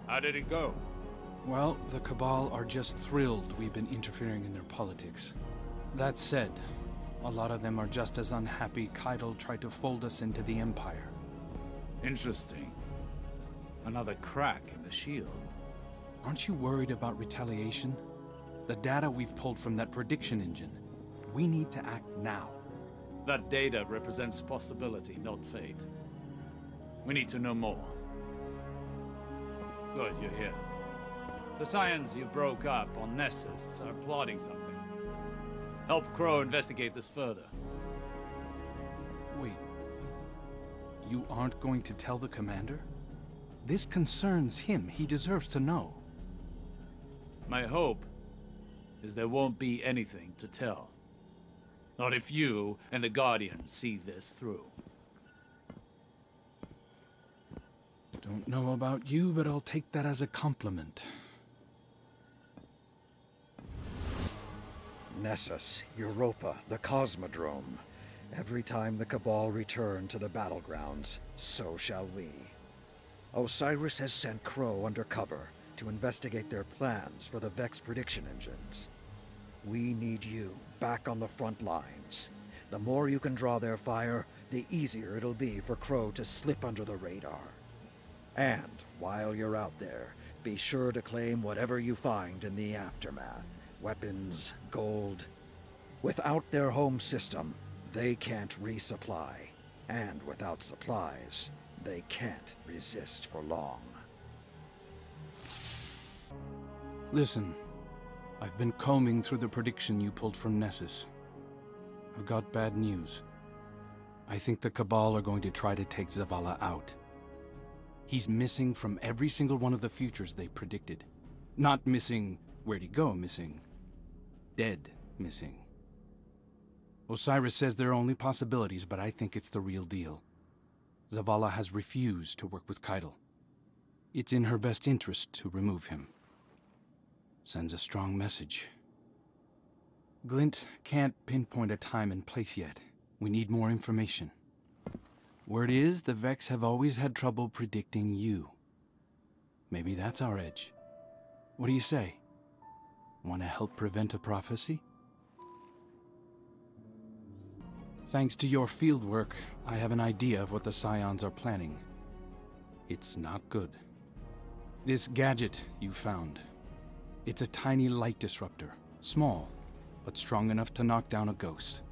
How did it go? Well, the Cabal are just thrilled we've been interfering in their politics. That said, a lot of them are just as unhappy Caiatl tried to fold us into the Empire. Interesting. Another crack in the shield. Aren't you worried about retaliation? The data we've pulled from that prediction engine. We need to act now. That data represents possibility, not fate. We need to know more. Good, you're here. The Scions you broke up on Nessus are plotting something. Help Crow investigate this further. Wait. You aren't going to tell the commander? This concerns him. He deserves to know. My hope is there won't be anything to tell. Not if you and the Guardians see this through. Don't know about you, but I'll take that as a compliment. Nessus, Europa, the Cosmodrome. Every time the Cabal return to the battlegrounds, so shall we. Osiris has sent Crow undercover to investigate their plans for the Vex prediction engines. We need you back on the front lines. The more you can draw their fire, the easier it'll be for Crow to slip under the radar. And while you're out there, be sure to claim whatever you find in the aftermath. Weapons, gold. Without their home system, they can't resupply. And without supplies, they can't resist for long. Listen, I've been combing through the prediction you pulled from Nessus. I've got bad news. I think the Cabal are going to try to take Zavala out. He's missing from every single one of the futures they predicted. Not missing where'd he go missing. Dead missing. Osiris says there are only possibilities, but I think it's the real deal. Zavala has refused to work with Caiatl. It's in her best interest to remove him. Sends a strong message. Glint can't pinpoint a time and place yet. We need more information. Word is, the Vex have always had trouble predicting you. Maybe that's our edge. What do you say? Want to help prevent a prophecy? Thanks to your fieldwork, I have an idea of what the Scions are planning. It's not good. This gadget you found. It's a tiny light disruptor. Small, but strong enough to knock down a ghost.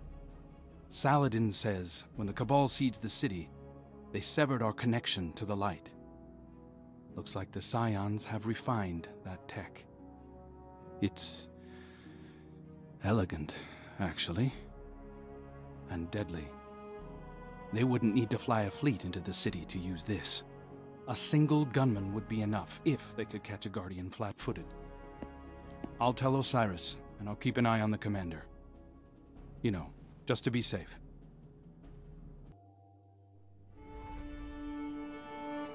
Saladin says when the Cabal sieged the city, they severed our connection to the light. Looks like the Scions have refined that tech. It's elegant, actually. And deadly. They wouldn't need to fly a fleet into the city to use this. A single gunman would be enough if they could catch a Guardian flat-footed. I'll tell Osiris, and I'll keep an eye on the commander. You know, just to be safe.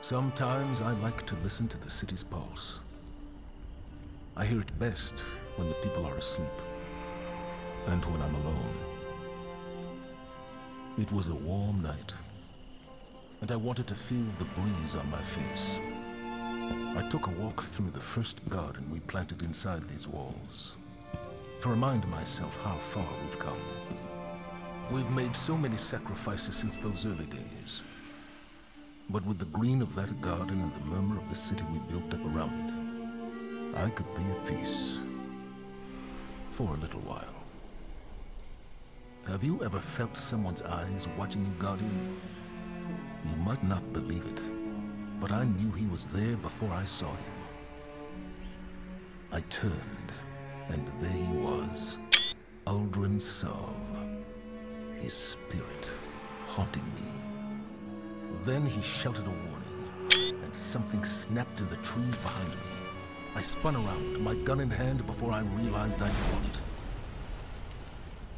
Sometimes I like to listen to the city's pulse. I hear it best when the people are asleep, and when I'm alone. It was a warm night, and I wanted to feel the breeze on my face. I took a walk through the first garden we planted inside these walls, to remind myself how far we've come. We've made so many sacrifices since those early days. But with the green of that garden and the murmur of the city we built up around it, I could be at peace. For a little while. Have you ever felt someone's eyes watching you, Guardian? You might not believe it, but I knew he was there before I saw him. I turned, and there he was, Uldren Sov, his spirit haunting me. Then he shouted a warning, and something snapped in the trees behind me. I spun around, my gun in hand, before I realized I'd drawn it.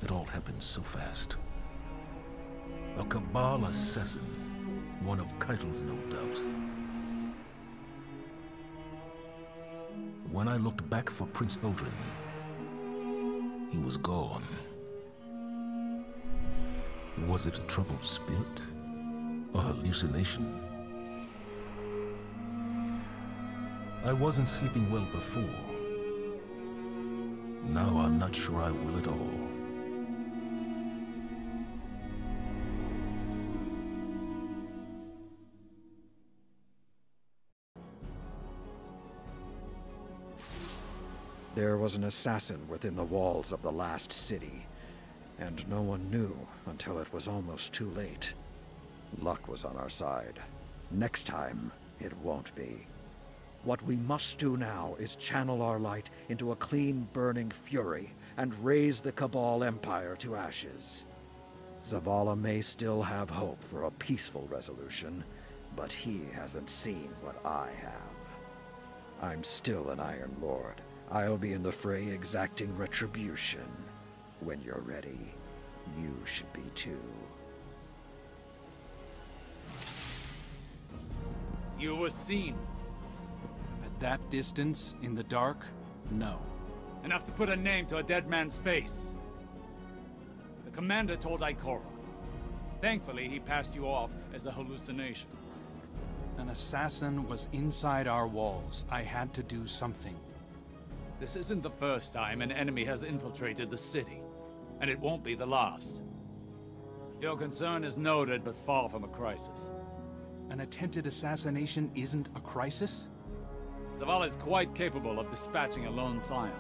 It all happened so fast. A Cabal assassin, one of Caiatl's, no doubt. When I looked back for Prince Uldren, he was gone. Was it a troubled spirit? A hallucination? I wasn't sleeping well before. Now I'm not sure I will at all. There was an assassin within the walls of the last city, and no one knew until it was almost too late. Luck was on our side. Next time, it won't be. What we must do now is channel our light into a clean, burning fury and raise the Cabal Empire to ashes. Zavala may still have hope for a peaceful resolution, but he hasn't seen what I have. I'm still an Iron Lord. I'll be in the fray exacting retribution. When you're ready, you should be too. You were seen. At that distance, in the dark, no. Enough to put a name to a dead man's face. The commander told Ikora. Thankfully, he passed you off as a hallucination. An assassin was inside our walls. I had to do something. This isn't the first time an enemy has infiltrated the city, and it won't be the last. Your concern is noted, but far from a crisis. An attempted assassination isn't a crisis? Zavala is quite capable of dispatching a lone scion.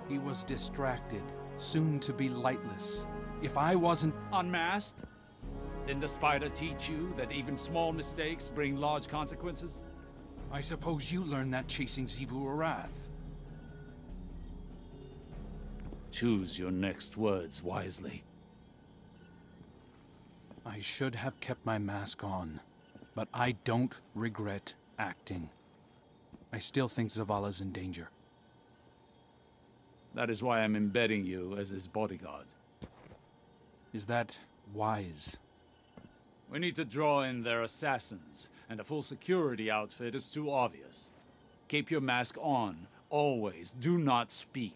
He was distracted, soon to be lightless. If I wasn't unmasked? Didn't the spider teach you that even small mistakes bring large consequences? I suppose you learned that chasing Xivu Arath. Choose your next words wisely. I should have kept my mask on, but I don't regret acting. I still think Zavala's in danger. That is why I'm embedding you as his bodyguard. Is that wise? We need to draw in their assassins, and a full security outfit is too obvious. Keep your mask on, always. Do not speak.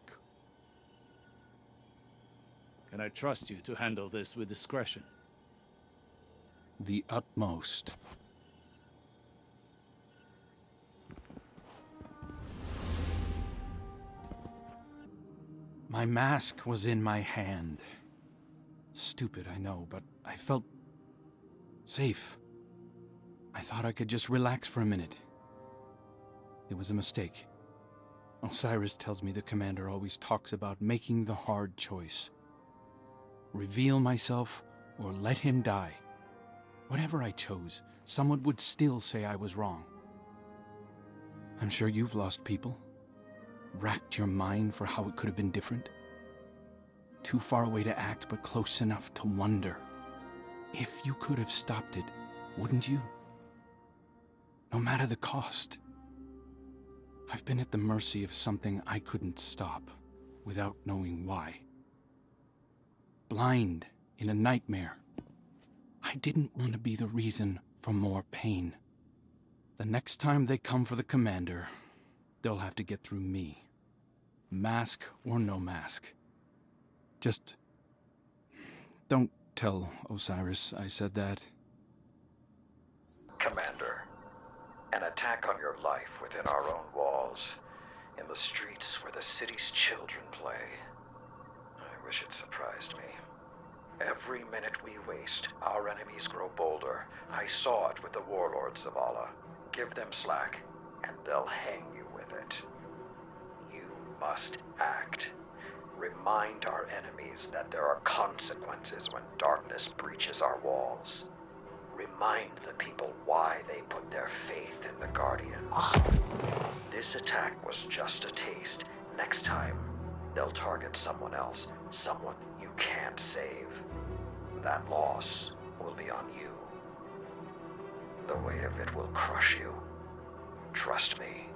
Can I trust you to handle this with discretion? The utmost. My mask was in my hand. Stupid, I know, but I felt safe. I thought I could just relax for a minute. It was a mistake. Osiris tells me the commander always talks about making the hard choice. Reveal myself or let him die. Whatever I chose, someone would still say I was wrong. I'm sure you've lost people. Racked your mind for how it could have been different. Too far away to act, but close enough to wonder. If you could have stopped it, wouldn't you? No matter the cost. I've been at the mercy of something I couldn't stop, without knowing why. Blind in a nightmare. I didn't want to be the reason for more pain. The next time they come for the commander, they'll have to get through me. Mask or no mask. Just don't tell Osiris I said that. Commander, an attack on your life within our own walls, in the streets where the city's children play. I wish it surprised me. Every minute we waste, our enemies grow bolder. I saw it with the warlords of Allah. Give them slack, and they'll hang you with it. You must act. Remind our enemies that there are consequences when darkness breaches our walls. Remind the people why they put their faith in the Guardians. This attack was just a taste. Next time, they'll target someone else, someone you can't save. That loss will be on you. The weight of it will crush you. Trust me.